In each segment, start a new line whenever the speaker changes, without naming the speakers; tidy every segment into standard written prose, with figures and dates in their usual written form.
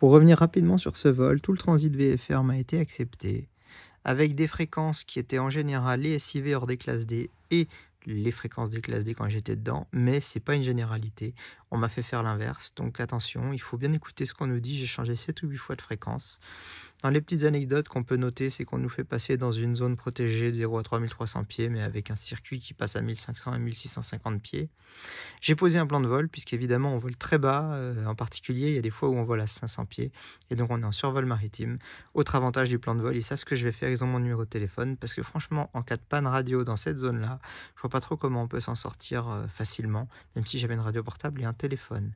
Pour revenir rapidement sur ce vol, tout le transit VFR m'a été accepté, avec des fréquences qui étaient en général les SIV hors des classes D et les fréquences des classes D quand j'étais dedans, mais c'est pas une généralité. On m'a fait faire l'inverse, donc attention, il faut bien écouter ce qu'on nous dit. J'ai changé 7 ou 8 fois de fréquence. Dans les petites anecdotes qu'on peut noter, c'est qu'on nous fait passer dans une zone protégée de 0 à 3300 pieds, mais avec un circuit qui passe à 1500 et 1650 pieds. J'ai posé un plan de vol, puisqu'évidemment on vole très bas, en particulier il y a des fois où on vole à 500 pieds, et donc on est en survol maritime. Autre avantage du plan de vol, ils savent ce que je vais faire, ils ont mon numéro de téléphone, parce que franchement, en cas de panne radio dans cette zone-là, je vois pas trop comment on peut s'en sortir facilement, même si j'avais une radio portable et un téléphone.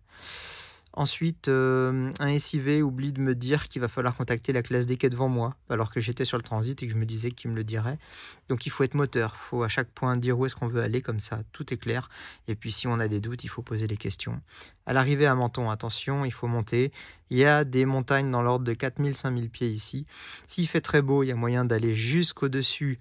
Ensuite, un SIV oublie de me dire qu'il va falloir contacter la classe D qui est devant moi, alors que j'étais sur le transit et que je me disais qu'il me le dirait. Donc il faut être moteur, il faut à chaque point dire où est-ce qu'on veut aller, comme ça tout est clair. Et puis si on a des doutes, il faut poser les questions. À l'arrivée à Menton, attention, il faut monter. Il y a des montagnes dans l'ordre de 4000-5000 pieds ici. S'il fait très beau, il y a moyen d'aller jusqu'au-dessus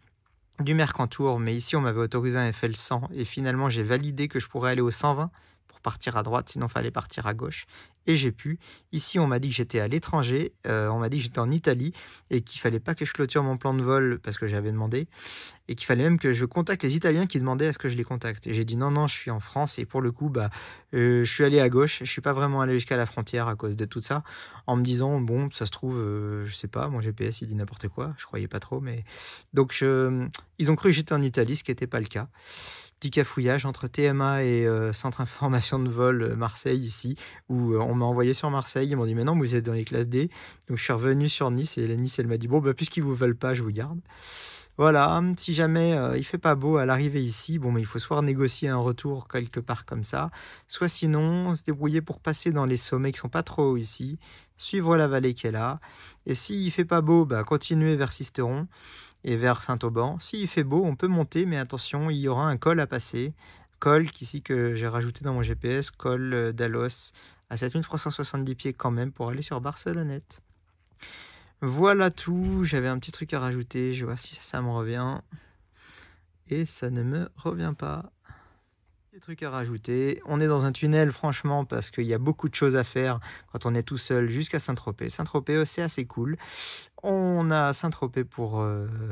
du Mercantour, mais ici on m'avait autorisé un FL 100 et finalement j'ai validé que je pourrais aller au 120 pour partir à droite, sinon il fallait partir à gauche, et j'ai pu. Ici on m'a dit que j'étais à l'étranger, on m'a dit que j'étais en Italie et qu'il fallait pas que je clôture mon plan de vol parce que j'avais demandé, et qu'il fallait même que je contacte les Italiens qui demandaient à ce que je les contacte. Et j'ai dit non, je suis en France, et pour le coup, je suis allé à gauche, je suis pas vraiment allé jusqu'à la frontière à cause de tout ça, en me disant, bon, ça se trouve, je sais pas, mon GPS il dit n'importe quoi, je croyais pas trop, mais... Donc ils ont cru que j'étais en Italie, ce qui n'était pas le cas. Petit cafouillage entre TMA et Centre Information de Vol Marseille ici, où on m'a envoyé sur Marseille, ils m'ont dit mais non, vous êtes dans les classes D, donc je suis revenu sur Nice, et la Nice elle m'a dit bon, puisqu'ils vous veulent pas, je vous garde. Voilà, si jamais il fait pas beau à l'arrivée ici, bon, mais il faut soit négocier un retour quelque part comme ça, soit sinon se débrouiller pour passer dans les sommets qui sont pas trop hauts ici, suivre la vallée qui est là, et s'il fait pas beau, continuer vers Sisteron et vers Saint-Auban. S'il fait beau, on peut monter, mais attention, il y aura un col à passer, col qu'ici que j'ai rajouté dans mon GPS, col d'Alos, à 7370 pieds quand même, pour aller sur Barcelonnette. Voilà tout, j'avais un petit truc à rajouter, je vois si ça me revient. Et ça ne me revient pas. Des trucs à rajouter. On est dans un tunnel, franchement, parce qu'il y a beaucoup de choses à faire quand on est tout seul jusqu'à Saint-Tropez. Saint-Tropez, c'est assez cool. On a Saint-Tropez pour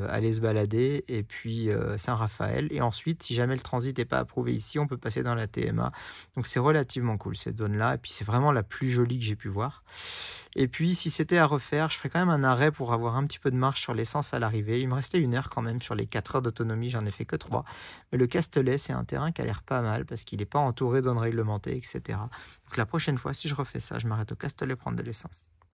aller se balader, et puis Saint-Raphaël. Et ensuite, si jamais le transit n'est pas approuvé ici, on peut passer dans la TMA. Donc c'est relativement cool cette zone-là. Et puis c'est vraiment la plus jolie que j'ai pu voir. Et puis si c'était à refaire, je ferais quand même un arrêt pour avoir un petit peu de marche sur l'essence à l'arrivée. Il me restait 1 heure quand même sur les 4 heures d'autonomie, j'en ai fait que 3. Mais le Castellet, c'est un terrain qui a l'air pas mal parce qu'il n'est pas entouré de zones réglementées, etc. Donc la prochaine fois, si je refais ça, je m'arrête au Castellet prendre de l'essence.